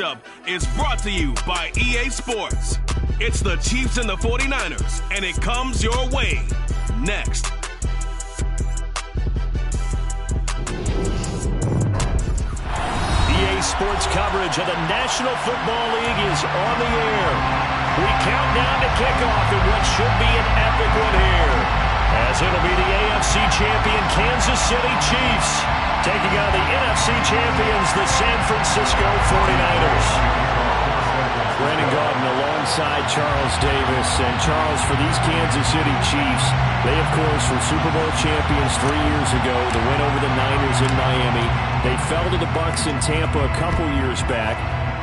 Up is brought to you by EA Sports. It's the Chiefs and the 49ers, and it comes your way next. EA Sports coverage of the National Football League is on the air. We count down to kickoff in what should be an epic one here, as it'll be the AFC champion Kansas City Chiefs taking on the NFC champions, the San Francisco 49ers. Brandon Gaudin alongside Charles Davis. And Charles, for these Kansas City Chiefs, they, of course, were Super Bowl champions 3 years ago. The win over the Niners in Miami. They fell to the Bucs in Tampa a couple years back.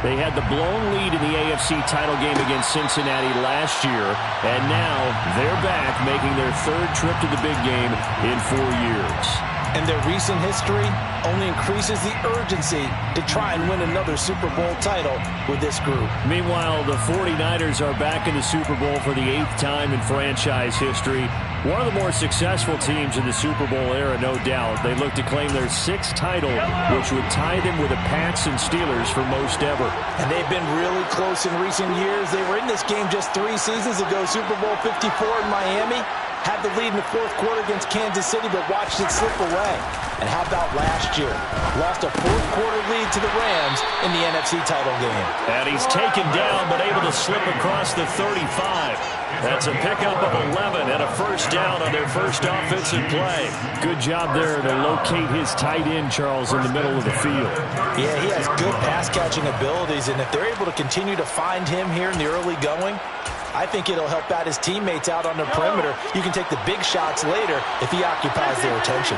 They had the blown lead in the AFC title game against Cincinnati last year. And now they're back, making their third trip to the big game in 4 years. And their recent history only increases the urgency to try and win another Super Bowl title with this group. Meanwhile, the 49ers are back in the Super Bowl for the 8th time in franchise history. One of the more successful teams in the Super Bowl era, no doubt. They look to claim their 6th title, which would tie them with the Pats and Steelers for most ever. And they've been really close in recent years. They were in this game just 3 seasons ago, Super Bowl 54 in Miami. Had the lead in the 4th quarter against Kansas City, but watched it slip away. And how about last year? Lost a 4th quarter lead to the Rams in the NFC title game. And he's taken down, but able to slip across the 35. That's a pickup of 11 and a first down on their first offensive play. Good job there to locate his tight end, Charles, in the middle of the field. Yeah, he has good pass-catching abilities, and if they're able to continue to find him here in the early going, I think it'll help out his teammates out on the perimeter. You can take the big shots later if he occupies their attention.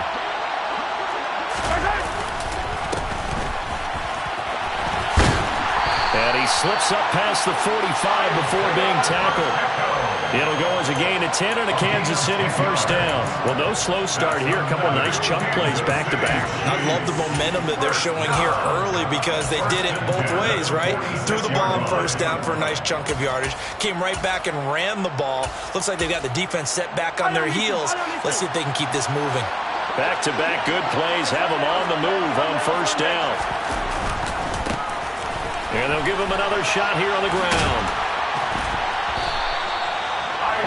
And he slips up past the 45 before being tackled. It'll go as a gain of 10 and a Kansas City first down. Well, no slow start here. A couple nice chunk plays back-to-back. I love the momentum that they're showing here early because they did it both ways, right? Threw the ball on first down for a nice chunk of yardage. Came right back and ran the ball. Looks like they've got the defense set back on their heels. Let's see if they can keep this moving. Back-to-back good plays have them on the move on first down. And they'll give him another shot here on the ground.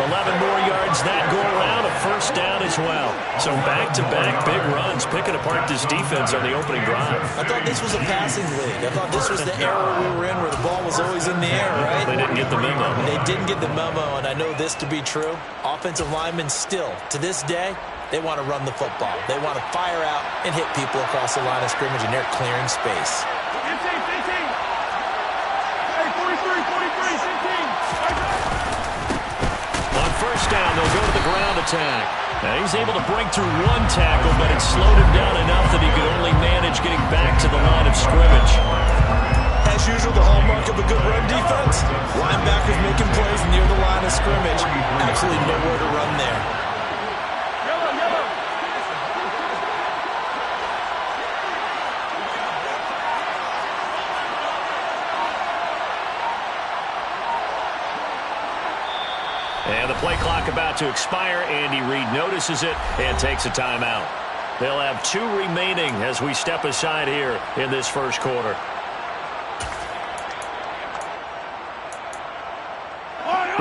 11 more yards that go around, a first down as well. So back-to-back big runs, picking apart this defense on the opening drive. I thought this was a passing league. I thought this was the era we were in where the ball was always in the air, right? They didn't get the memo. They didn't get the memo, and I know this to be true. Offensive linemen still, to this day, they want to run the football. They want to fire out and hit people across the line of scrimmage, and they're clearing space. First down, they'll go to the ground attack. Now he's able to break through one tackle, but it slowed him down enough that he could only manage getting back to the line of scrimmage. As usual, the hallmark of a good run defense, linebackers making plays near the line of scrimmage. Absolutely nowhere to run there. And the play clock about to expire. Andy Reid notices it and takes a timeout. They'll have 2 remaining as we step aside here in this first quarter.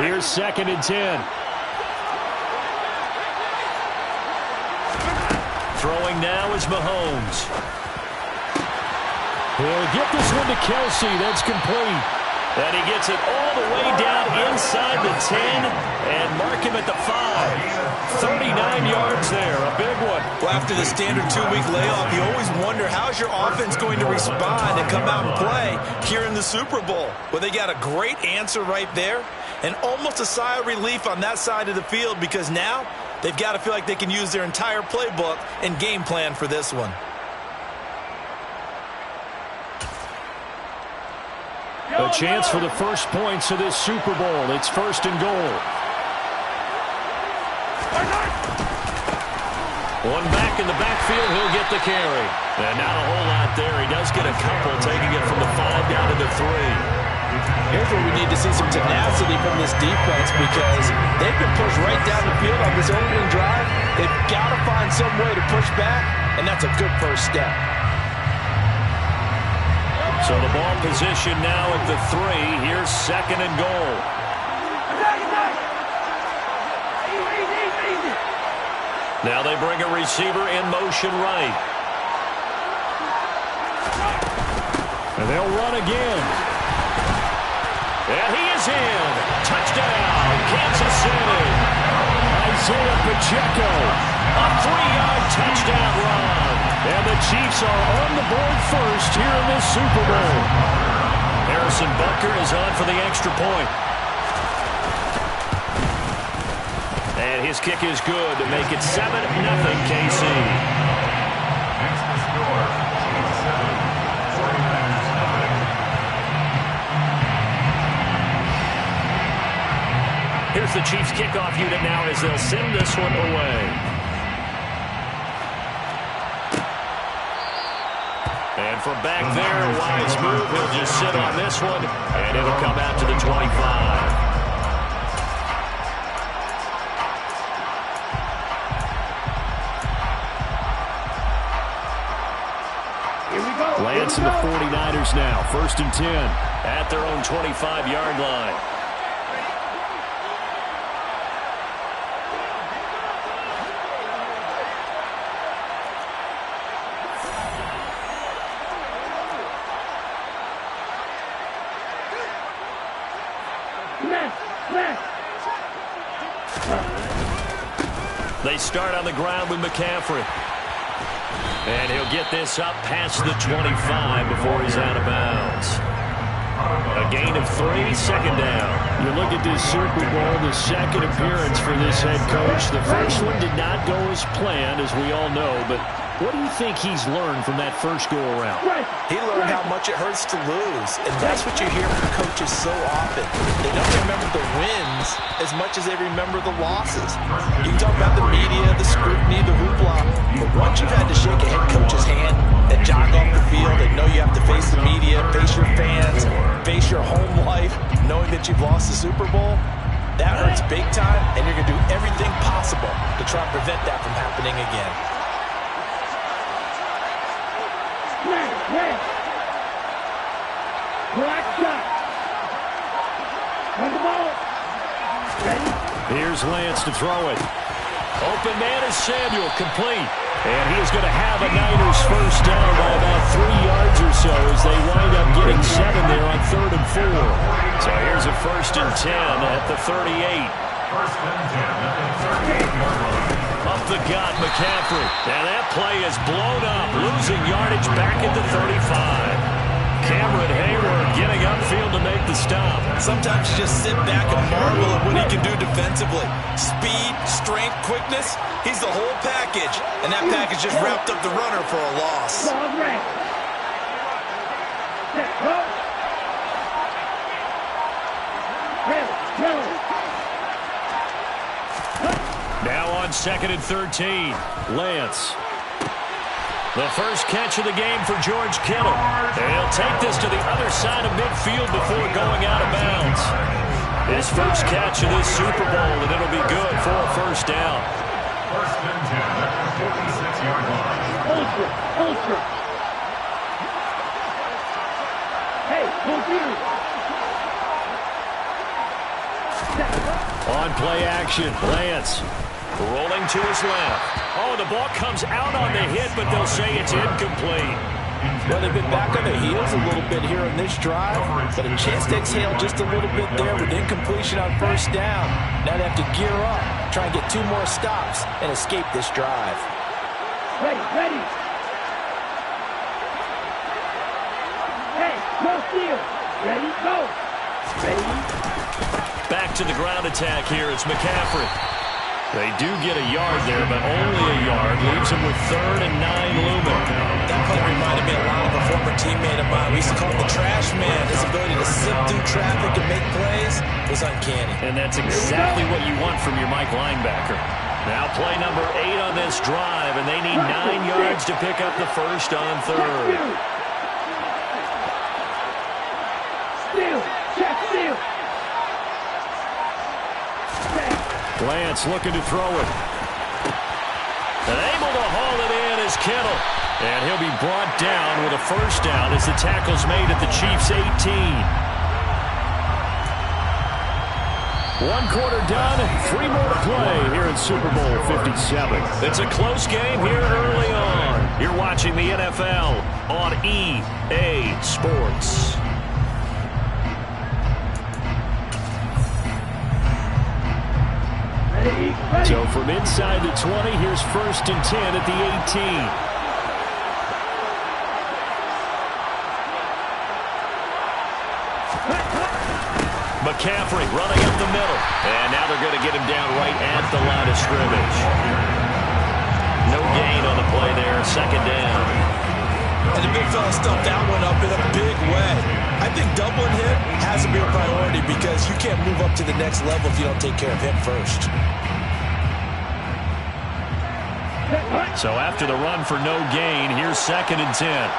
Here's 2nd and 10. Throwing now is Mahomes. He'll get this one to Kelsey. That's complete. And he gets it all the way down inside the 10 and mark him at the 5. 39 yards there, a big one. Well, after the standard 2-week layoff, you always wonder how's your offense going to respond and come out and play here in the Super Bowl. Well, they got a great answer right there and almost a sigh of relief on that side of the field because now they've got to feel like they can use their entire playbook and game plan for this one. A chance for the first points of this Super Bowl. It's 1st and goal. One back in the backfield, he'll get the carry. And not a whole lot there. He does get a couple, taking it from the 5 down to the 3. Here's where we need to see some tenacity from this defense because they've been pushed right down the field on this opening drive. They've got to find some way to push back, and that's a good first step. So the ball position now at the 3. Here's 2nd and goal. Now they bring a receiver in motion right. And they'll run again. And he is in. Touchdown, Kansas City. Isaiah Pacheco, a 3-yard touchdown run. And the Chiefs are on the board first here in this Super Bowl. Harrison Butker is on for the extra point. And his kick is good to make it 7-0 KC. Here's the Chiefs kickoff unit now as they'll send this one away. And from back there, wise move. He'll just sit on this one, and it'll come out to the 25. Lance and the 49ers now, 1st and 10 at their own 25-yard line. They start on the ground with McCaffrey. And he'll get this up past the 25 before he's out of bounds. A gain of 3, 2nd down. You look at this Super Bowl, the 2nd appearance for this head coach. The first one did not go as planned, as we all know, but what do you think he's learned from that first go-around? He learned how much it hurts to lose, and that's what you hear from coaches so often. They don't remember the wins as much as they remember the losses. You can talk about the media, the scrutiny, the hoopla, but once you've had to shake a head coach's hand and jog off the field and know you have to face the media, face your fans, face your home life, knowing that you've lost the Super Bowl, that hurts big time, and you're going to do everything possible to try and prevent that from happening again. Here's Lance to throw it. Open man is Samuel, complete. And he is going to have a Niners first down by about 3 yards or so as they wind up getting 7 there on 3rd and 4. So here's a 1st and 10 at the 38. Up the gut, McCaffrey. And that play is blown up, losing yardage back at the 35. Cameron Hayward getting upfield to make the stop. Sometimes you just sit back and marvel at what he can do defensively. Speed, strength, quickness, he's the whole package. And that package just wrapped up the runner for a loss. Now on 2nd and 13, Lance. The first catch of the game for George Kittle. And he'll take this to the other side of midfield before going out of bounds. His first catch of this Super Bowl, and it'll be good for a first down. 1st and 10 at the 46-yard line. Ultra. Hey, on play action, Lance rolling to his left. Oh, the ball comes out on the hit, but they'll say it's incomplete. Well, they've been back on their heels a little bit here in this drive, but a chance to exhale just a little bit there with incompletion on 1st down. Now they have to gear up, try and get 2 more stops, and escape this drive. Ready. Hey, no steal. Ready, go. Ready. Back to the ground attack here. It's McCaffrey. They do get a yard there, but only a yard. Leaves him with 3rd and 9 looming. That play reminded me a lot of a former teammate of mine. We used to call him the trash man. His ability to sift through traffic and make plays was uncanny. And that's exactly what you want from your Mike linebacker. Now play number 8 on this drive, and they need 9 yards to pick up the first on 3rd. Steal. Lance looking to throw it. And able to haul it in is Kittle. And he'll be brought down with a first down as the tackle's made at the Chiefs' 18. 1 quarter done, 3 more to play here in Super Bowl 57. It's a close game here early on. You're watching the NFL on EA Sports. So from inside the 20, here's 1st and 10 at the 18. McCaffrey running up the middle. And now they're going to get him down right at the line of scrimmage. No gain on the play there. 2nd down. And the big fella stuffed that one up in a big way. I think doubling him has to be a priority because you can't move up to the next level if you don't take care of him first. So after the run for no gain, here's 2nd and 10.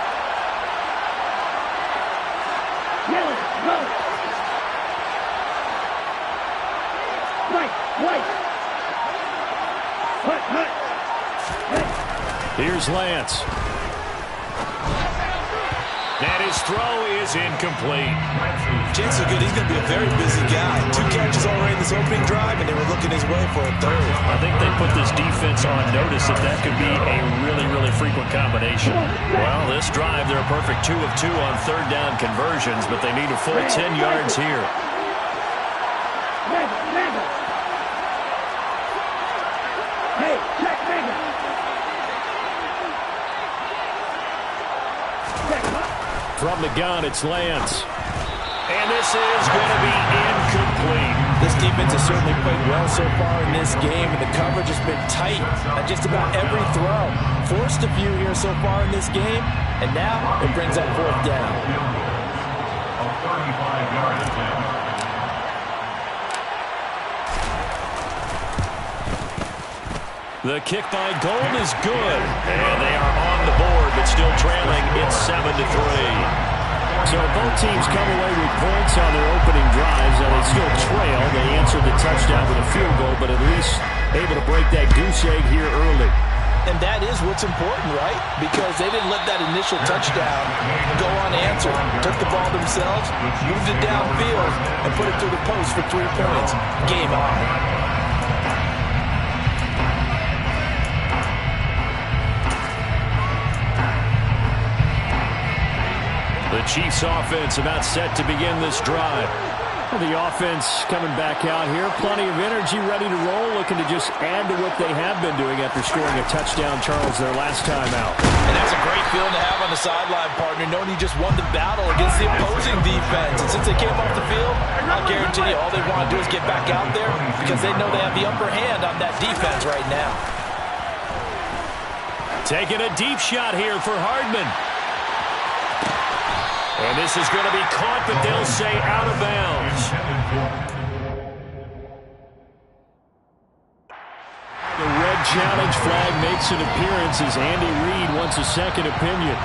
Here's Lance. And his throw is incomplete. Chance is good. He's going to be a very busy guy. 2 catches already in this opening drive, and they were looking his way for a 3rd. I think they put this defense on notice that could be a really, really frequent combination. Well, this drive, they're a perfect 2 of 2 on 3rd down conversions, but they need a full 10 yards here. From the gun, it's Lance. And this is going to be incomplete. This defense has certainly played well so far in this game, and the coverage has been tight on just about every throw. Forced a few here so far in this game, and now it brings up 4th down. A 35-yard attempt. The kick by Gold is good. And they are on the board, but still trailing. It's 7-3. So both teams come away with points on their opening drives. Now they still trail. They answered the touchdown with a field goal, but at least able to break that goose egg here early. And that is what's important, right? Because they didn't let that initial touchdown go unanswered. Took the ball themselves, moved it downfield, and put it through the post for 3 points. Game on. The Chiefs offense about set to begin this drive. Well, the offense coming back out here. Plenty of energy, ready to roll, looking to just add to what they have been doing after scoring a touchdown, Charles, their last time out. And that's a great feeling to have on the sideline, partner, knowing you just won the battle against the opposing defense. And since they came off the field, I guarantee you all they want to do is get back out there because they know they have the upper hand on that defense right now. Taking a deep shot here for Hardman. And this is going to be caught, but they'll say out of bounds. The red challenge flag makes an appearance as Andy Reid wants a second opinion.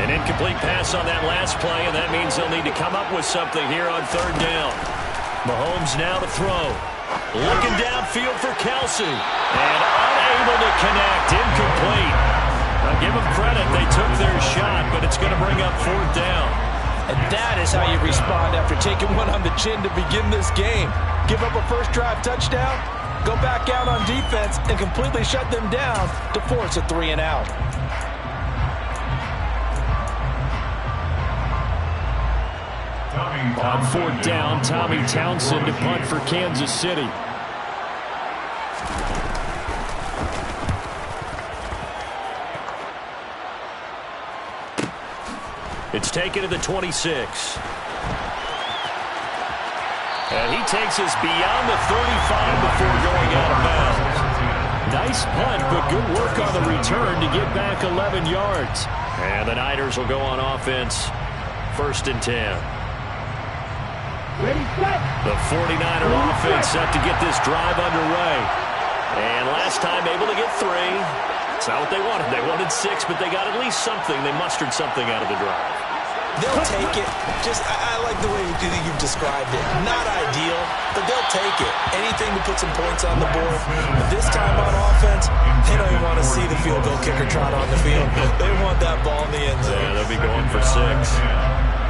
Incomplete pass on that last play, and that means they'll need to come up with something here on 3rd down. Mahomes now to throw. Looking downfield for Kelsey. And unable to connect. Incomplete. Now give them credit. They took their shot, but it's going to bring up 4th down. And that is how you respond after taking one on the chin to begin this game. Give up a first drive touchdown, go back out on defense, and completely shut them down to force a 3-and-out. On 4th down, Tommy Townsend to punt for Kansas City. It's taken to the 26. And he takes us beyond the 35 before going out of bounds. Nice punt, but good work on the return to get back 11 yards. And the Niners will go on offense. 1st and 10. The 49er offense set to get this drive underway. And last time able to get 3. It's not what they wanted. They wanted 6, but they got at least something. They mustered something out of the drive. They'll take it. I like the way you've described it. Not ideal, but they'll take it. Anything to put some points on the board. But this time on offense, they don't even want to see the field goal kicker trot on the field. They want that ball in the end zone. Yeah, they'll be going for 6.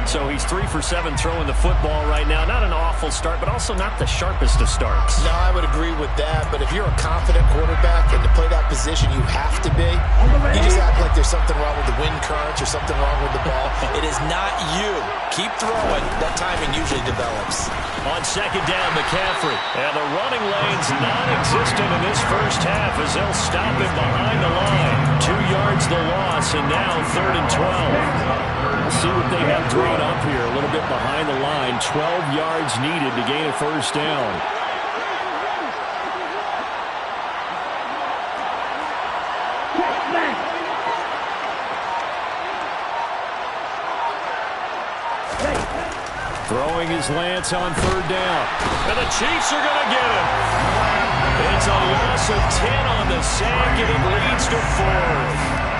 So he's 3 for 7 throwing the football right now. Not an awful start, but also not the sharpest of starts. No, I would agree with that. But if you're a confident quarterback and to play that position, you have to be. You just act like there's something wrong with the wind currents or something wrong with the ball. It is not you. Keep throwing. That timing usually develops. On second down, McCaffrey. And the running lane's non-existent in this first half as they'll stop him behind the line. 2 yards the loss, and now 3rd and 12. See what they have drawn up here. A little bit behind the line. 12 yards needed to gain a first down. Throwing his Lance on 3rd down. And the Chiefs are going to get him. It's a loss of 10 on the sack, and it leads to 4th.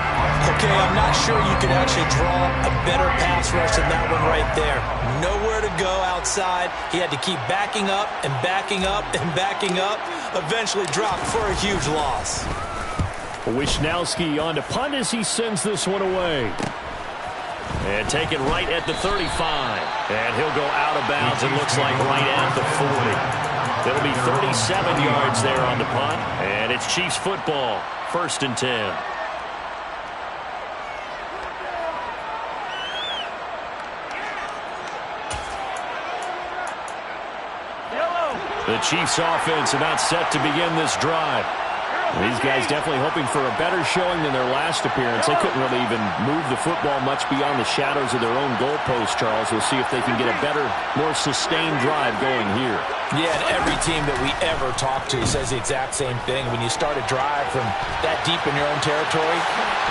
Okay, I'm not sure you could actually draw a better pass rush than that one right there. Nowhere to go outside. He had to keep backing up and backing up and backing up. Eventually dropped for a huge loss. Wishnowski on to punt as he sends this one away. And taken right at the 35. And he'll go out of bounds, it looks like right at the 40. It'll be 37 yards there on the punt. And it's Chiefs football, 1st and 10. The Chiefs offense about set to begin this drive. These guys definitely hoping for a better showing than their last appearance. They couldn't really even move the football much beyond the shadows of their own goalpost, Charles. We'll see if they can get a better, more sustained drive going here. Yeah, and every team that we ever talk to says the exact same thing. When you start a drive from that deep in your own territory,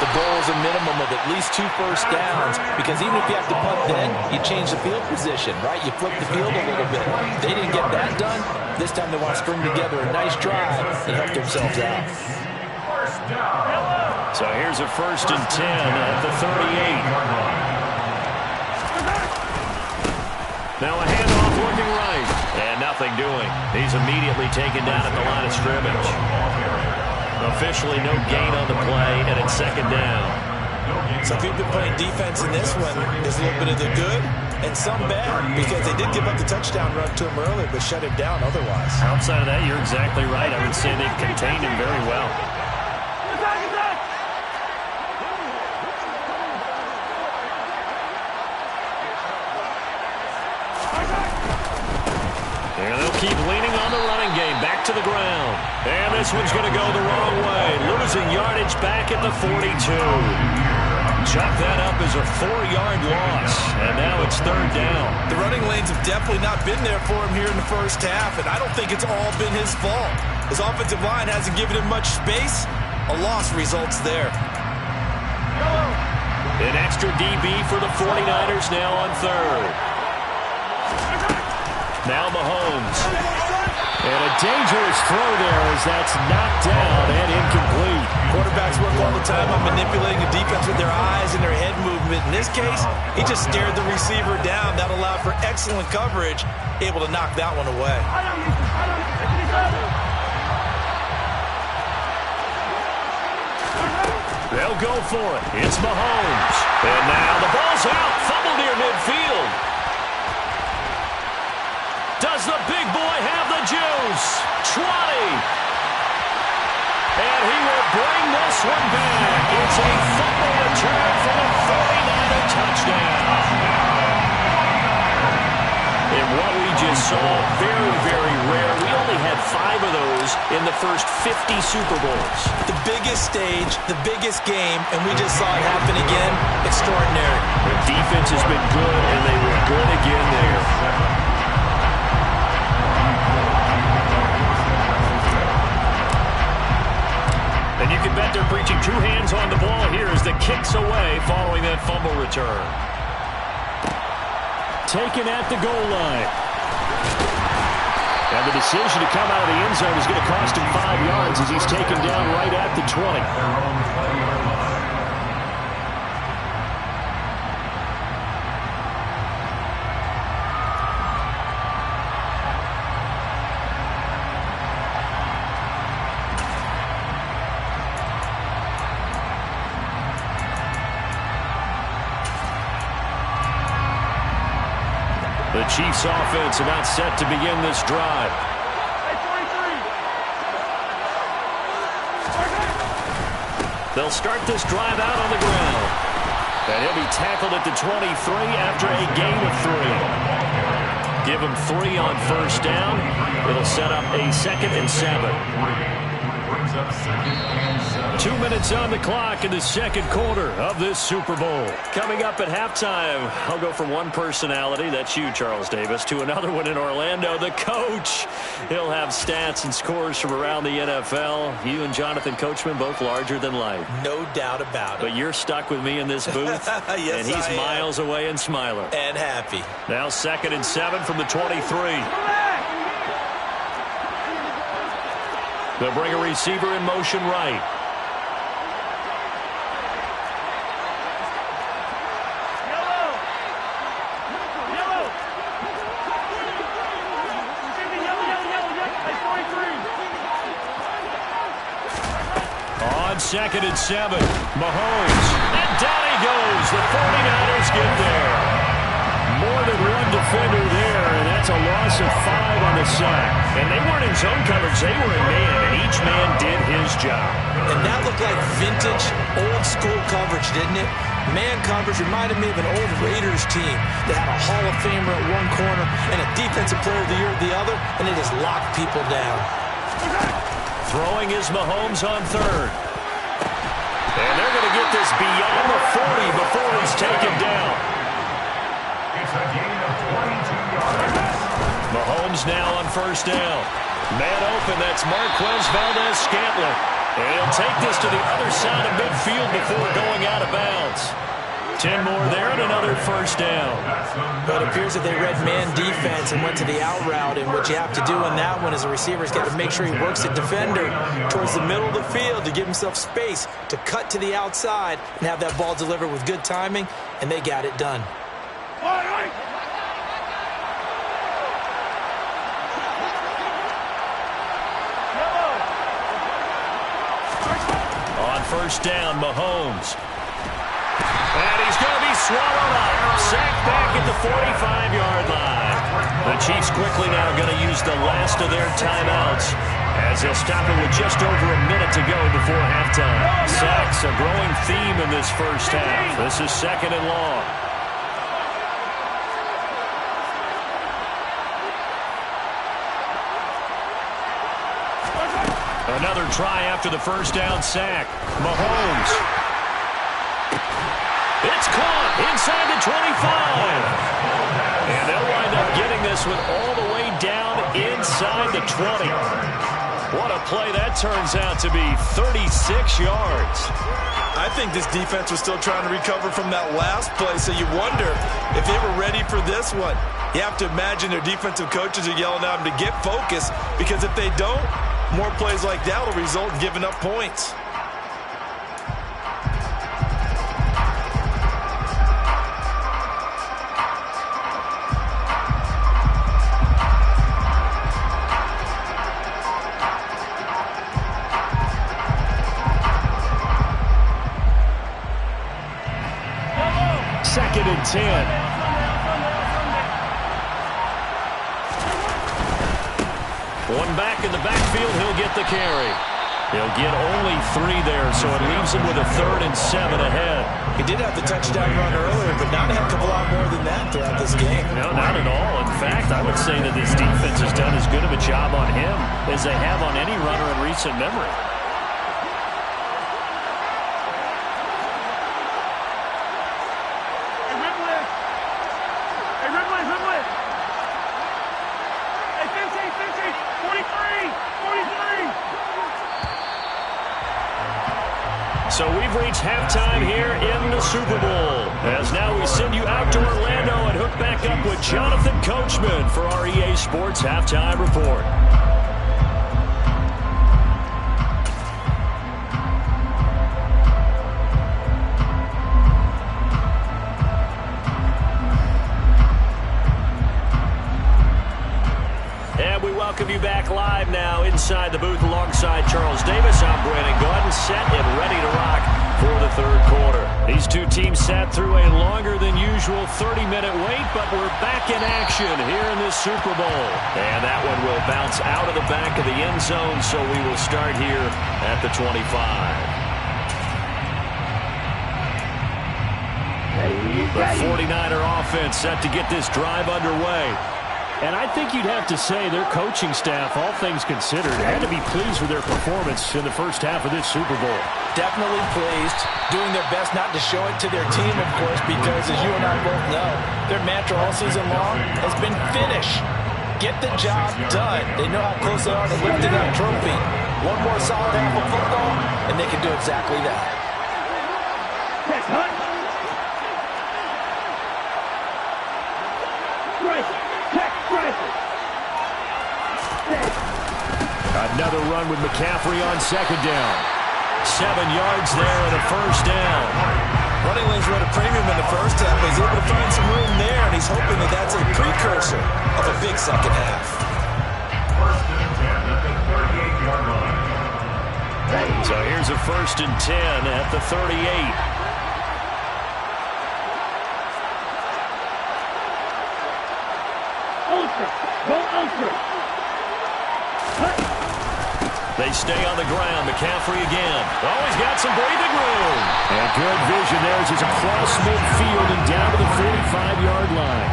the goal is a minimum of at least 2 first downs, because even if you have to punt then, you change the field position, right? You flip the field a little bit. They didn't get that done. This time they want to string together a nice drive and help themselves out. So here's a 1st and 10 at the 38. Now a handoff looking right. And nothing doing. He's immediately taken down at the line of scrimmage. Officially no gain on the play, and it's 2nd down. So if you've been playing defense in this one, there's a little bit of the good and some bad, because they did give up the touchdown run to him earlier, but shut him down otherwise. Outside of that, you're exactly right. I would say they've contained him very well. And they'll keep leaning on the running game. Back to the ground. And this one's going to go the wrong way. Losing yardage back at the 42. Chop that up as a 4-yard loss. And now it's 3rd down. The running lanes have definitely not been there for him here in the first half, and I don't think it's all been his fault. His offensive line hasn't given him much space. A loss results there. An extra DB for the 49ers now on 3rd. Now Mahomes. And a dangerous throw there as that's knocked down and incomplete. Quarterbacks work all the time on manipulating the defense with their eyes and their head movement. In this case, he just stared the receiver down. That allowed for excellent coverage, able to knock that one away. They'll go for it. It's Mahomes. And now the ball's out. Fumble near midfield. Does the big boy have the juice? 20. And he will bring this one back. It's a fumble return for the 49er touchdown. And what we just saw, very, very rare. We only had 5 of those in the first 50 Super Bowls. The biggest stage, the biggest game, and we just saw it happen again. Extraordinary. The defense has been good, and they were good again there. And you can bet they're preaching 2 hands on the ball here as the kick's away following that fumble return. Taken at the goal line. And the decision to come out of the end zone is going to cost him 5 yards as he's taken down right at the 20. The Chiefs offense about set to begin this drive. They'll start this drive out on the ground. And he'll be tackled at the 23 after a gain of 3. Give him 3 on first down. It'll set up a 2nd and 7. 2 minutes on the clock in the second quarter of this Super Bowl. Coming up at halftime, I'll go from one personality, that's you, Charles Davis, to another one in Orlando, the coach. He'll have stats and scores from around the NFL. You and Jonathan Coachman both larger than life. No doubt about it. But you're stuck with me in this booth, yes, and he's miles away and smiling. And happy. Now 2nd and 7 from the 23. They'll bring a receiver in motion right. On 2nd and 7, Mahomes. And down he goes. The 49ers get there. More than one defender there, and that's a loss of 5 on the sack. And they weren't in zone coverage, they were in man, and each man did his job. And that looked like vintage, old-school coverage, didn't it? Man coverage reminded me of an old Raiders team that had a Hall of Famer at one corner and a Defensive Player of the Year at the other, and they just locked people down. Throwing is Mahomes on 3rd. And they're going to get this beyond the 40 before he's taken down. It's a gain of 22 yards. Mahomes now on first down. Man open, that's Marquez Valdez-Scantling. And he'll take this to the other side of midfield before going out of bounds. 10 more there and another first down. But it appears that they read man defense and went to the out route, and what you have to do in that one as a receiver's got to make sure he works the defender towards the middle of the field to give himself space to cut to the outside and have that ball delivered with good timing, and they got it done. On first down, Mahomes. And he's going to be swallowed up. Sacked back at the 45-yard line. The Chiefs quickly now going to use the last of their timeouts as they'll stop it with just over a minute to go before halftime. Sacks, a growing theme in this first half. This is 2nd and long. Another try after the first down sack. Mahomes. It's caught inside the 25. And they'll wind up getting this one all the way down inside the 20. What a play that turns out to be, 36 yards. I think this defense was still trying to recover from that last play, so you wonder if they were ready for this one. You have to imagine their defensive coaches are yelling at them to get focused, because if they don't, more plays like that will result in giving up points. Second and 10. One back in the backfield, he'll get the carry. He'll get only 3 there, so it leaves him with a 3rd and 7 ahead. He did have the touchdown run earlier, but not a heck of a lot more than that throughout this game. No, not at all. In fact, I would say that this defense has done as good of a job on him as they have on any runner in recent memory. So we've reached halftime here in the Super Bowl. As now we send you out to Orlando and hook back up with Jonathan Coachman for our EA Sports Halftime Report. And we welcome you back live now inside the booth alongside Charles Davis. I'm Brandon Gaudin, set and ready to rock for the third quarter. These two teams sat through a longer than usual 30-minute wait, but we're back in action here in this Super Bowl. And that one will bounce out of the back of the end zone, so we will start here at the 25. The 49er offense set to get this drive underway. And I think you'd have to say their coaching staff, all things considered, had to be pleased with their performance in the first half of this Super Bowl. Definitely pleased, doing their best not to show it to their team, of course, because as you and I both know, their mantra all season long has been finish. Get the job done. They know how close they are to lifting that trophy. One more solid half of football, and they can do exactly that. Another run with McCaffrey on second down. 7 yards there and a first down. Running lanes were at a premium in the first half. He's able to find some room there, and he's hoping that that's a precursor of a big second half. First and 10 at the 38-yard line. So here's a 1st and 10 at the 38. They stay on the ground. McCaffrey again. Oh, he's got some breathing room. And good vision there as he's across midfield and down to the 45-yard line.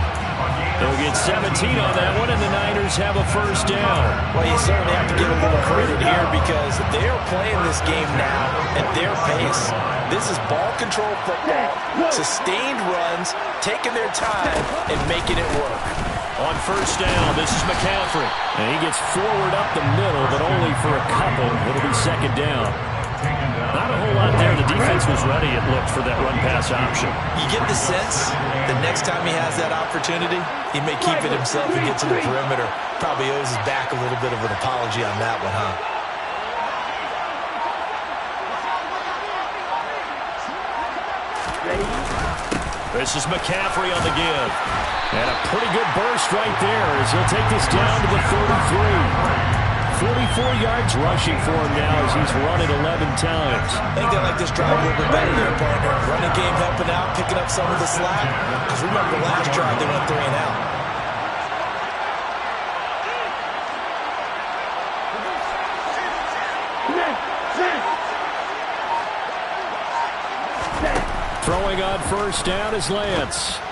They'll get 17 on that one, and the Niners have a first down. Well, you certainly have to give a little credit here because they are playing this game now at their pace. This is ball control football, sustained runs, taking their time, and making it work. On first down, this is McCaffrey. And he gets forward up the middle, but only for a couple. It'll be second down. Not a whole lot there. The defense was ready, it looked, for that run-pass option. You get the sense the next time he has that opportunity, he may keep it himself and get to the perimeter. Probably owes his back a little bit of an apology on that one, huh? This is McCaffrey on the give. And a pretty good burst right there as he'll take this down to the 33. 44 yards rushing for him now as he's run it 11 times. I think they like this drive a little bit better there, partner. Running game helping out, picking up some of the slack. Because remember the last drive, they went 3 and out. Throwing on first down is Lance.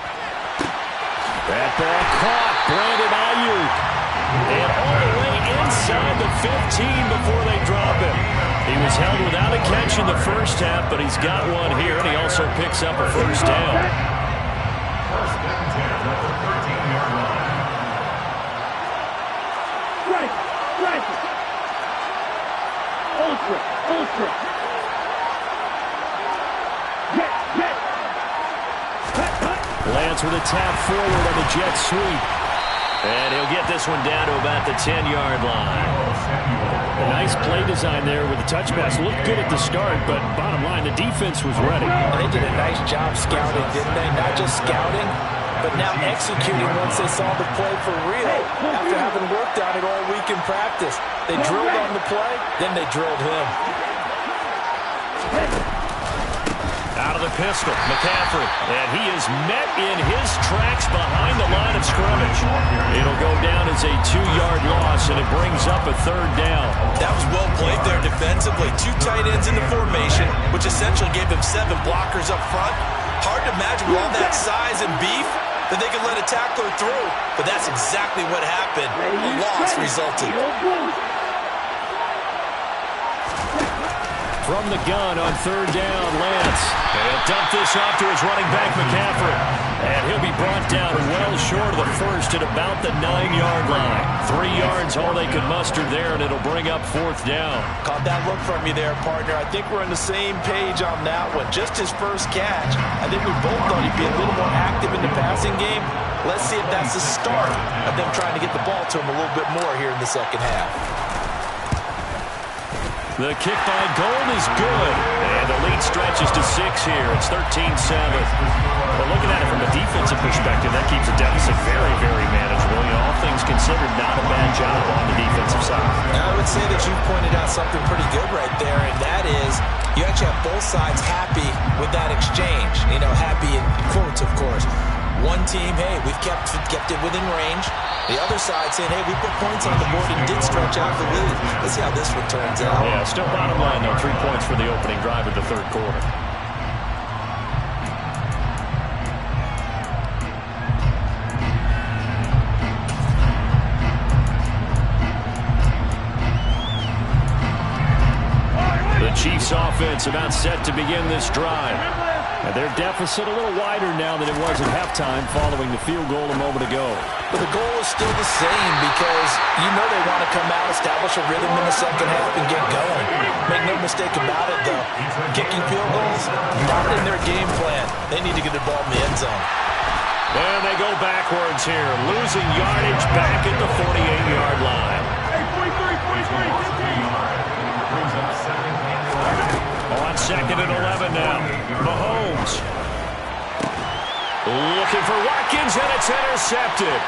That ball caught. Brandon Ayuk. And all the way inside the 15 before they drop him. He was held without a catch in the first half, but he's got one here, and he also picks up a first down. First and 10 at the 13-yard line. Lance with a tap forward on the jet sweep. And he'll get this one down to about the 10-yard line. A nice play design there with the touch pass. Looked good at the start, but bottom line, the defense was ready. And they did a nice job scouting, didn't they? Not just scouting, but now executing once they saw the play for real after having worked on it all week in practice. They drilled on the play, then they drilled him. Out of the pistol, McCaffrey, and he is met in his tracks behind the line of scrimmage. It'll go down as a 2-yard loss, and it brings up a third down. That was well played there defensively. 2 tight ends in the formation, which essentially gave them 7 blockers up front. Hard to imagine with all that size and beef that they could let a tackler through, but that's exactly what happened. A loss resulted. From the gun on third down, Lance. And he'll dump this off to his running back, McCaffrey. And he'll be brought down well short of the first at about the 9-yard line. 3 yards, all they could muster there, and it'll bring up 4th down. Caught that look from you there, partner. I think we're on the same page on that one. Just his first catch. I think we both thought he'd be a little more active in the passing game. Let's see if that's the start of them trying to get the ball to him a little bit more here in the second half. The kick by Gold is good. And the lead stretches to 6 here. It's 13-7. But looking at it from a defensive perspective, that keeps the deficit very, very manageable. You know, all things considered, not a bad job on the defensive side. I would say that you pointed out something pretty good right there, and that is you actually have both sides happy with that exchange. You know, happy in quotes, of course. One team, hey, we've kept it within range. The other side saying, hey, we put points on the board and did stretch out the lead. Let's see how this one turns out. Yeah, still bottom line, though. 3 points for the opening drive of the third quarter. The Chiefs offense about set to begin this drive. And their deficit a little wider now than it was at halftime following the field goal a moment ago. But the goal is still the same because you know they want to come out, establish a rhythm in the second half, and get going. Make no mistake about it, though. Kicking field goals, not in their game plan. They need to get the ball in the end zone. And they go backwards here, losing yardage back at the 48-yard line. On 2nd and 11 now. Mahomes. Looking for Watkins, and it's intercepted.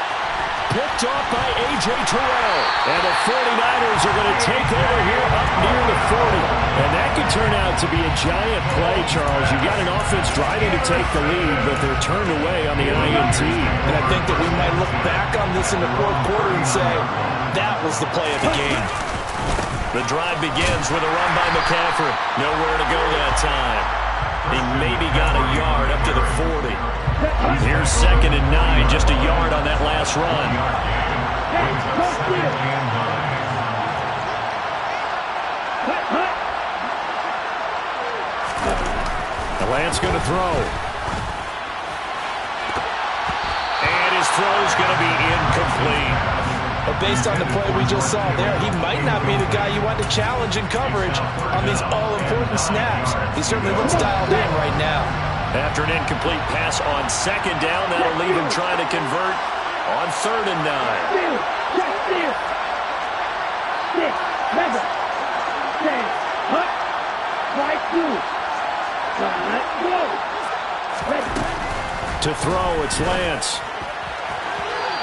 Picked off by A.J. Terrell. And the 49ers are going to take over here up near the 40. And that could turn out to be a giant play, Charles. You've got an offense driving to take the lead, but they're turned away on the INT. And I think that we might look back on this in the fourth quarter and say, that was the play of the game. The drive begins with a run by McCaffrey. Nowhere to go that time. He maybe got a yard up to the 40. Here's 2nd and 9, just a yard on that last run. The Lance going to throw. And his throw's going to be incomplete. But based on the play we just saw there, he might not be the guy you want to challenge in coverage on these all-important snaps. He certainly looks dialed in right now. After an incomplete pass on 2nd down, that'll leave him trying to convert on 3rd and 9. To throw, it's Lance.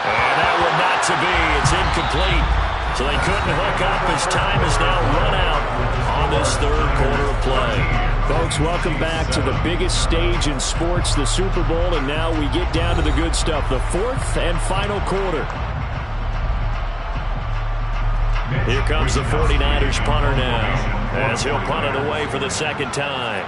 And that one not to be. It's incomplete. So they couldn't hook up as time has now run out on this third quarter of play. Folks, welcome back to the biggest stage in sports, the Super Bowl, and now we get down to the good stuff, the 4th and final quarter. Here comes the 49ers punter now, as he'll punt it away for the 2nd time.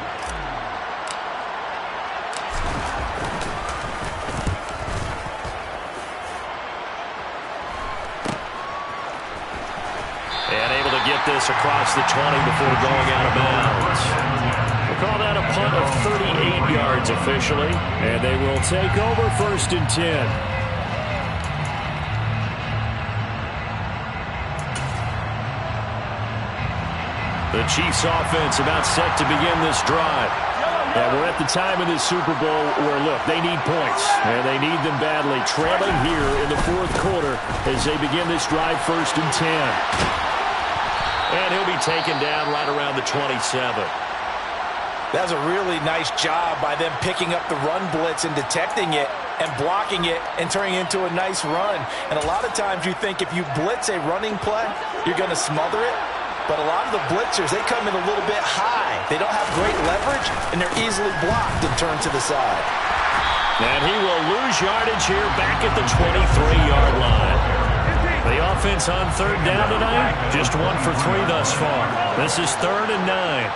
Get this across the 20 before going out of bounds. We'll call that a punt of 38 yards officially, and they will take over 1st and 10. The Chiefs offense about set to begin this drive. And we're at the time of this Super Bowl where, look, they need points, and they need them badly, trailing here in the 4th quarter as they begin this drive 1st and 10. And he'll be taken down right around the 27. That's a really nice job by them picking up the run blitz and detecting it and blocking it and turning it into a nice run. And a lot of times you think if you blitz a running play, you're going to smother it. But a lot of the blitzers, they come in a little bit high. They don't have great leverage, and they're easily blocked and turned to the side. And he will lose yardage here back at the 23-yard line. The offense on 3rd down tonight, just 1 for 3 thus far. This is 3rd and 9.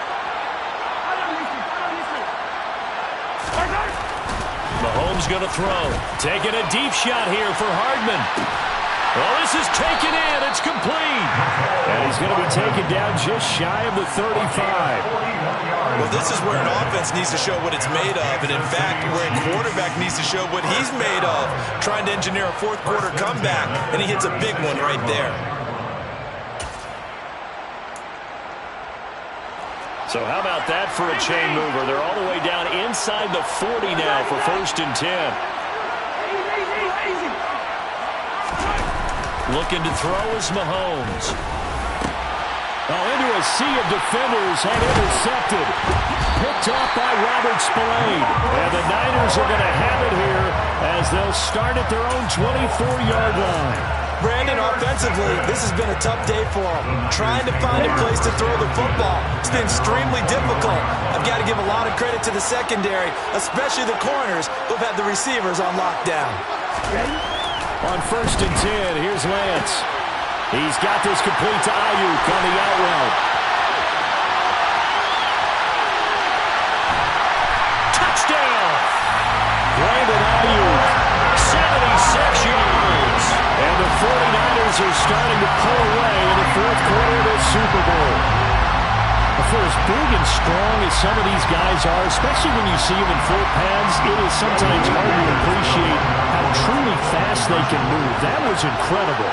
Mahomes going to throw. Taking a deep shot here for Hardman. Well, this is taken in. It's complete. And he's going to be taken down just shy of the 35. Well, this is where an offense needs to show what it's made of, and in fact, where a quarterback needs to show what he's made of, trying to engineer a fourth-quarter comeback, and he hits a big one right there. So how about that for a chain mover? They're all the way down inside the 40 now for 1st and 10. Looking to throw is Mahomes. Oh, into a sea of defenders and intercepted. Picked off by Robert Spillane. And the Niners are going to have it here as they'll start at their own 24-yard line. Brandon, offensively, this has been a tough day for him. Trying to find a place to throw the football. It's been extremely difficult. I've got to give a lot of credit to the secondary, especially the corners who've had the receivers on lockdown. On 1st and 10, here's Lance. He's got this complete to Ayuk on the out route. Touchdown! Brandon Ayuk, 76 yards. And the 49ers are starting to pull away in the 4th quarter of the Super Bowl. For as big and strong as some of these guys are, especially when you see them in full pads, it is sometimes hard to appreciate how truly fast they can move. That was incredible.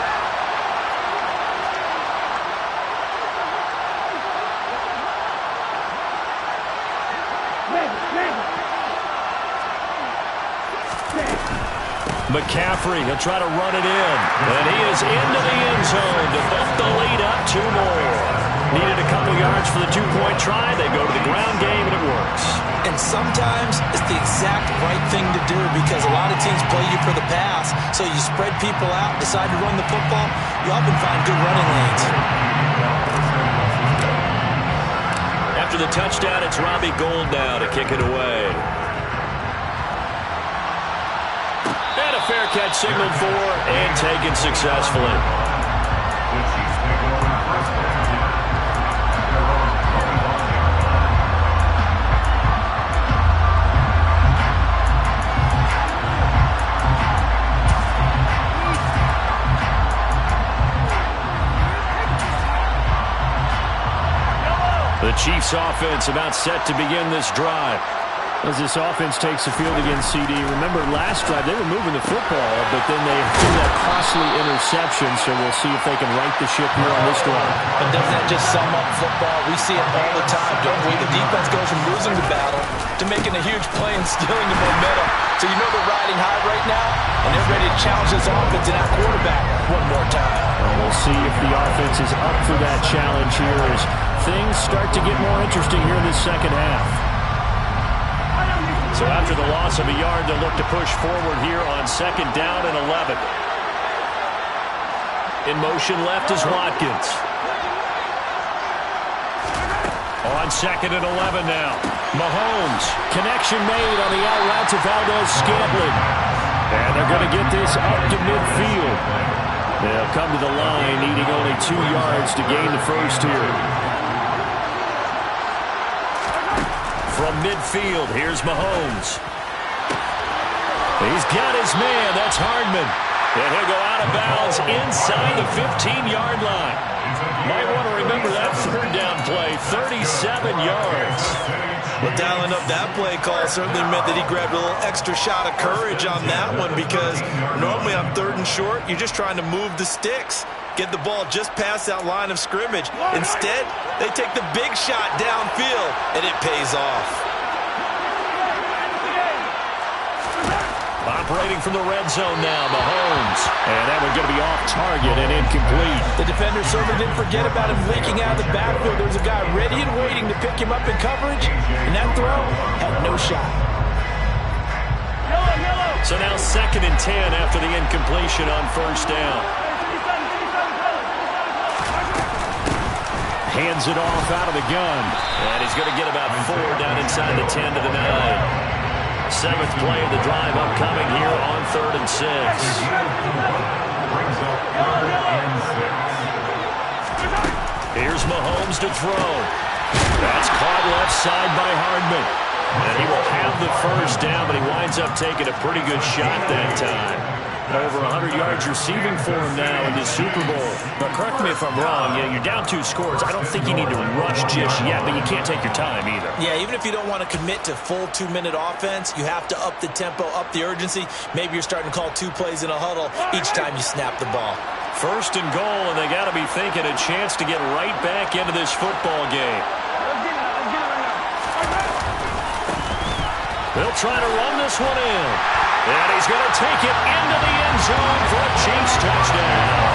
McCaffrey, he'll try to run it in. And he is into the end zone to bump the lead up 2 more. Needed a couple yards for the 2-point try. They go to the ground game, and it works. And sometimes it's the exact right thing to do because a lot of teams play you for the pass. So you spread people out, decide to run the football, you often find good running lanes. After the touchdown, it's Robbie Gould now to kick it away. And a fair catch signaled for and taken successfully. The Chiefs offense about set to begin this drive. As this offense takes the field against CD, remember last drive they were moving the football, but then they threw that costly interception, so we'll see if they can right the ship here on this drive. But doesn't that just sum up football? We see it all the time, don't we? The defense goes from losing the battle to making a huge play and stealing the momentum. So you know they're riding high right now, and they're ready to challenge this offense and that quarterback one more time. And we'll see if the offense is up for that challenge here as things start to get more interesting here in this second half. So after the loss of a yard, they'll look to push forward here on 2nd down and 11. In motion left is Watkins. On 2nd and 11 now. Mahomes. Connection made on the out route to Valdez-Scantling. And they're going to get this up to midfield. They'll come to the line needing only 2 yards to gain the first here. From midfield, here's Mahomes. He's got his man. That's Hardman. And he'll go out of bounds inside the 15-yard line. Might want to remember that 3rd down play, 37 yards. Well, dialing up that play call certainly meant that he grabbed a little extra shot of courage on that one because normally on 3rd and short, you're just trying to move the sticks. Get the ball just past that line of scrimmage. Instead, they take the big shot downfield, and it pays off. Operating from the red zone now, Mahomes. And that one's going to be off target and incomplete. The defender certainly didn't forget about him leaking out of the backfield. There's a guy ready and waiting to pick him up in coverage, and that throw had no shot. So now 2nd and 10 after the incompletion on 1st down. Hands it off out of the gun. And he's going to get about 4 down inside the 10 to the 9. 7th play of the drive upcoming here on 3rd and 6. Here's Mahomes to throw. That's caught left side by Hardman. And he will have the 1st down, but he winds up taking a pretty good shot that time. Over 100 yards receiving for him now in the Super Bowl. But correct me if I'm wrong, you're down 2 scores. I don't think you need to rush just yet, but you can't take your time either. Yeah, even if you don't want to commit to full 2-minute offense, you have to up the tempo, up the urgency. Maybe you're starting to call 2 plays in a huddle each time you snap the ball. First and goal, and they got to be thinking a chance to get right back into this football game. They'll try to run this one in. And he's going to take it into the end zone for a Chiefs touchdown.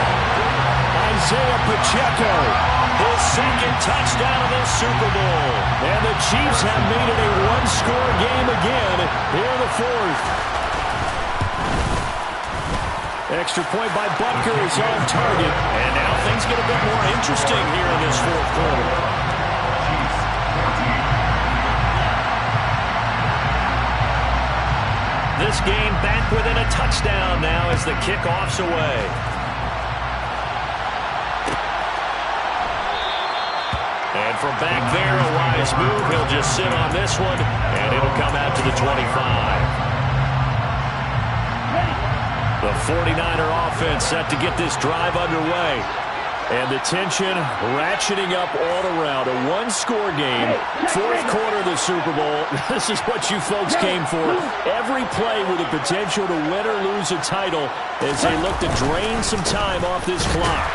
Isaiah Pacheco, his second touchdown of this Super Bowl. And the Chiefs have made it a 1-score game again here in the 4th. Extra point by Butker is on target. And now things get a bit more interesting here in this 4th quarter. This game back within a touchdown now as the kickoff's away. And from back there, a wise move. He'll just sit on this one, and it'll come out to the 25. The 49er offense set to get this drive underway. And the tension ratcheting up all around. A 1-score game. 4th quarter of the Super Bowl. This is what you folks came for. Every play with the potential to win or lose a title as they look to drain some time off this clock.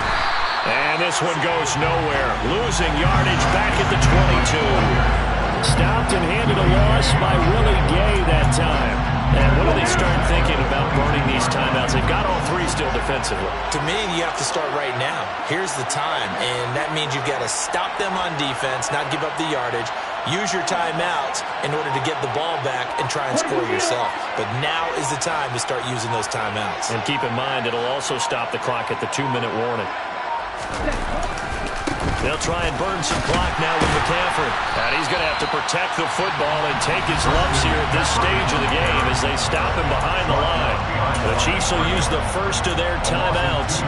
And this one goes nowhere. Losing yardage back at the 22. Stopped and handed a loss by Willie Gay that time. And what do they start thinking about burning these timeouts? They've got all 3 still defensively. To me, you have to start right now. Here's the time, and that means you've got to stop them on defense, not give up the yardage, use your timeouts in order to get the ball back and try and score yourself. But now is the time to start using those timeouts. And keep in mind, it'll also stop the clock at the 2-minute warning. They'll try and burn some clock now with McCaffrey. And he's going to have to protect the football and take his lumps here at this stage of the game as they stop him behind the line. The Chiefs will use the first of their timeouts.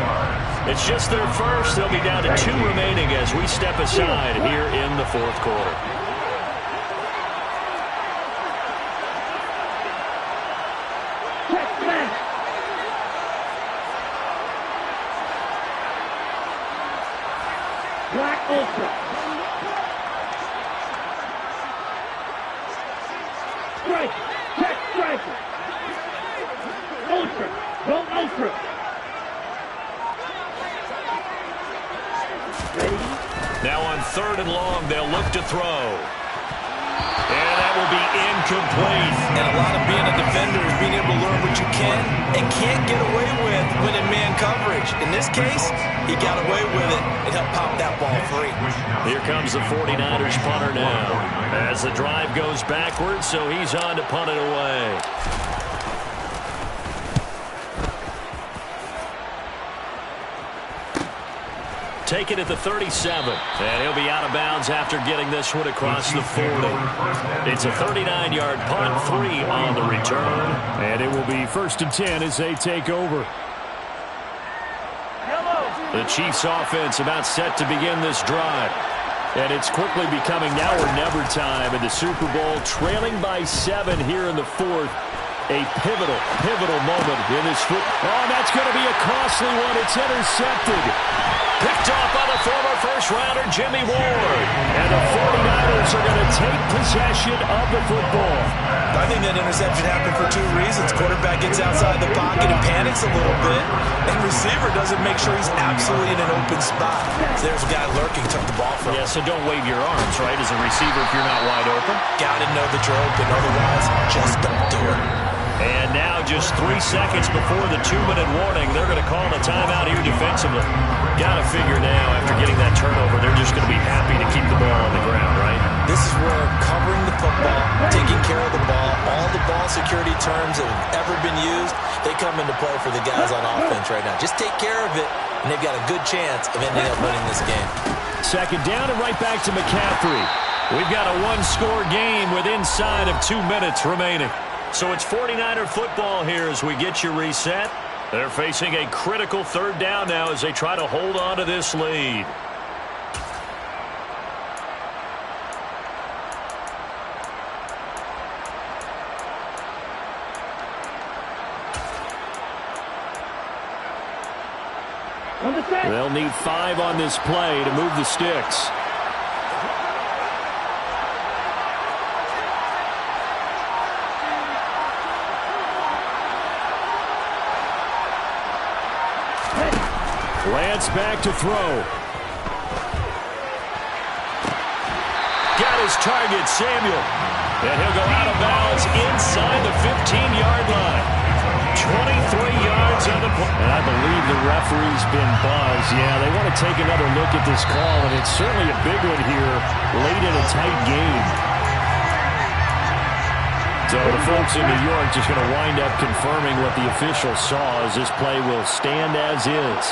It's just their first. They'll be down to 2 remaining as we step aside here in the 4th quarter. Black Ultra. Strike. Check striker. Ultra. Go Ultra. Ready? Now on 3rd and long, they'll look to throw. And that will be incomplete. And a lot of being a defender is being able to learn what you can and can't get away with when in man coverage. In this case, he got away with it and helped pop that ball free. Here comes the 49ers punter now. As the drive goes backwards, so he's on to punt it away. Take it at the 37. And he'll be out of bounds after getting this one across the 40. It's a 39-yard punt, 3 on the return. And it will be 1st and 10 as they take over. The Chiefs offense about set to begin this drive. And it's quickly becoming now or never time in the Super Bowl, trailing by 7 here in the 4th. A pivotal moment in this foot. Oh, that's going to be a costly one. It's intercepted. Picked off by the former first-rounder Jimmy Ward. And the 49ers are going to take possession of the football. I think that interception happened for 2 reasons. Quarterback gets outside the pocket and panics a little bit. And receiver doesn't make sure he's absolutely in an open spot. So there's a guy lurking, took the ball from him. Yeah, so don't wave your arms, right, as a receiver if you're not wide open. Got to know that you're open. Otherwise, just don't do it. And now just 3 seconds before the 2-minute warning, they're going to call a timeout here defensively. Got to figure now, after getting that turnover, they're just going to be happy to keep the ball on the ground, right? This is where covering the football, taking care of the ball, all the ball security terms that have ever been used, they come into play for the guys on offense right now. Just take care of it, and they've got a good chance of ending up winning this game. 2nd down and right back to McCaffrey. We've got a 1-score game with inside of 2 minutes remaining. So it's 49er football here as we get you reset. They're facing a critical 3rd down now as they try to hold on to this lead. On the set. They'll need 5 on this play to move the sticks. Lance back to throw. Got his target, Samuel. And he'll go out of bounds inside the 15-yard line. 23 yards on the play. And I believe the referee's been buzzed. Yeah, they want to take another look at this call, and it's certainly a big one here late in a tight game. So the folks in New York just going to wind up confirming what the official saw, as this play will stand as is.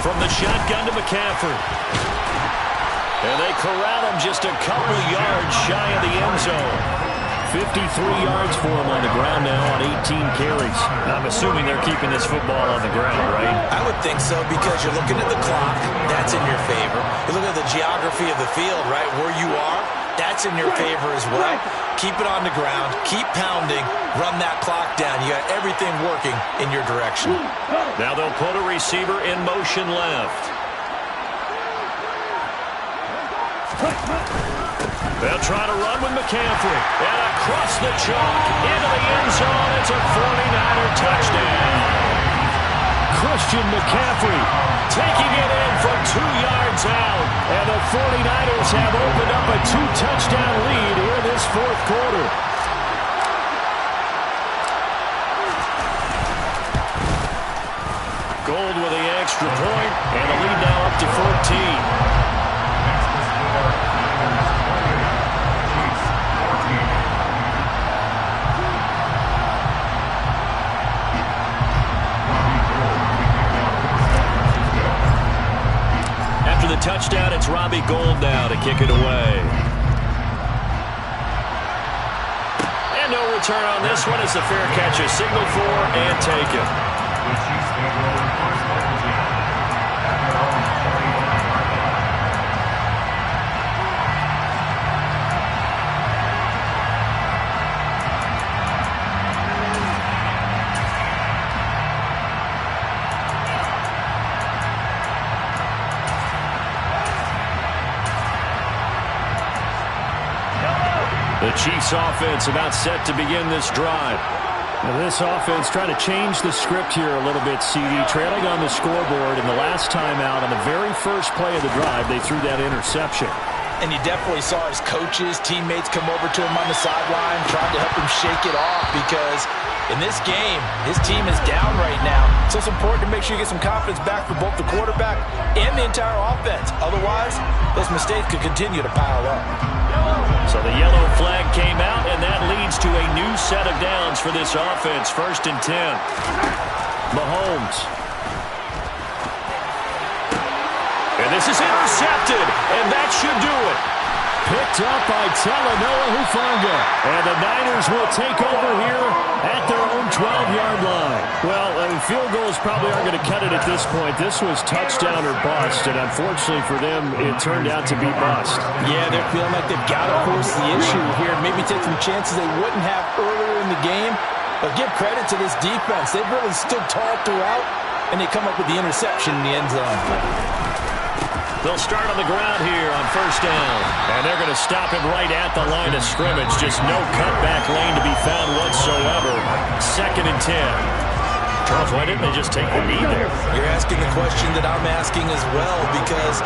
From the shotgun to McCaffrey. And they corral him just a couple yards shy of the end zone. 53 yards for him on the ground now on 18 carries. I'm assuming they're keeping this football on the ground, right? I would think so, because you're looking at the clock. That's in your favor. You look at the geography of the field, right, where you are. That's in your favor as well. Keep it on the ground. Keep pounding. Run that clock down. You got everything working in your direction. Now they'll put a receiver in motion left. They'll try to run with McCaffrey. And across the chalk into the end zone. It's a 49er touchdown. Christian McCaffrey taking it in from 2 yards out. And the 49ers have opened up a 2-touchdown lead here in this fourth quarter. Gold with the extra point, and the lead now up to 14. After the touchdown, it's Robbie Gould now to kick it away. And no return on this one as the fair catch is signaled for and taken. The Chiefs offense about set to begin this drive. Now this offense trying to change the script here a little bit, CD. Trailing on the scoreboard, and the last time out on the very first play of the drive, they threw that interception. And you definitely saw his coaches, teammates come over to him on the sideline, trying to help him shake it off, because in this game, his team is down right now. So it's important to make sure you get some confidence back for both the quarterback and the entire offense. Otherwise, those mistakes could continue to pile up. So the yellow flag came out, and that leads to a new set of downs for this offense. 1st and 10. Mahomes. And this is intercepted, and that should do it. Picked up by Talanoa Hufanga. And the Niners will take over here at their own 12-yard line. Well, field goals probably aren't going to cut it at this point. This was touchdown or bust, and unfortunately for them, it turned out to be bust. Yeah, they're feeling like they've got to force the issue here. Maybe take some chances they wouldn't have earlier in the game. But give credit to this defense. They've really stood tall throughout, and they come up with the interception in the end zone. They'll start on the ground here on 1st down. And they're going to stop him right at the line of scrimmage. Just no cutback lane to be found whatsoever. 2nd and 10. Charles, why didn't they just take the knee there? You're asking the question that I'm asking as well, because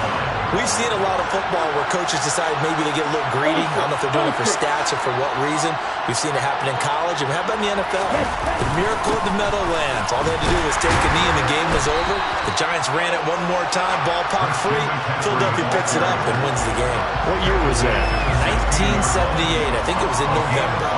we've seen a lot of football where coaches decide maybe they get a little greedy. I don't know if they're doing it for stats or for what reason. We've seen it happen in college, and how about in the NFL? The miracle of the Meadowlands. All they had to do was take a knee and the game was over. The Giants ran it one more time, ball popped free. Philadelphia picks it up and wins the game. What year was that? 1978. I think it was in November.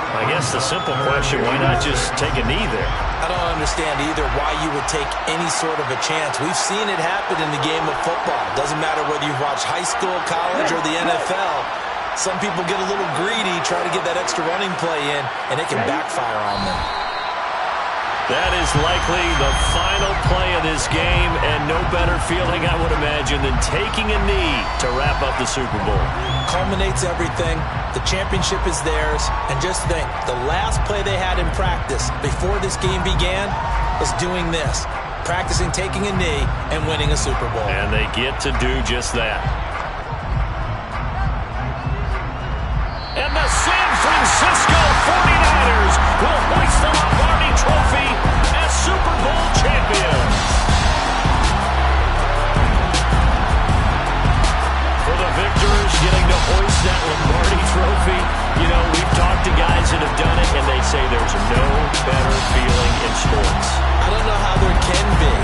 I guess the simple question, why not just take a knee there? I don't understand either why you would take any sort of a chance. We've seen it happen in the game of football. Doesn't matter whether you've watched high school, college, or the NFL. Some people get a little greedy, try to get that extra running play in, and it can backfire on them. That is likely the final play of this game, and no better feeling, I would imagine, than taking a knee to wrap up the Super Bowl. Culminates everything. The championship is theirs. And just think, the last play they had in practice before this game began was doing this, practicing taking a knee and winning a Super Bowl. And they get to do just that. And the San Francisco 49ers will hoist the Lombardi Trophy as Super Bowl champions. For the victors, getting to hoist that Lombardi Trophy, you know, we've talked to guys that have done it, and they say there's no better feeling in sports. I don't know how there can be.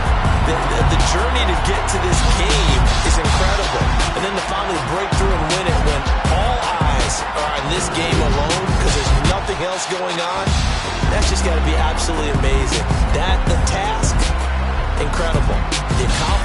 The journey to get to this game is incredible. And then to finally break through and win it when all eyes are on this game alone because there's nothing else going on, that's just got to be absolutely amazing. The task, incredible. The accomplishment,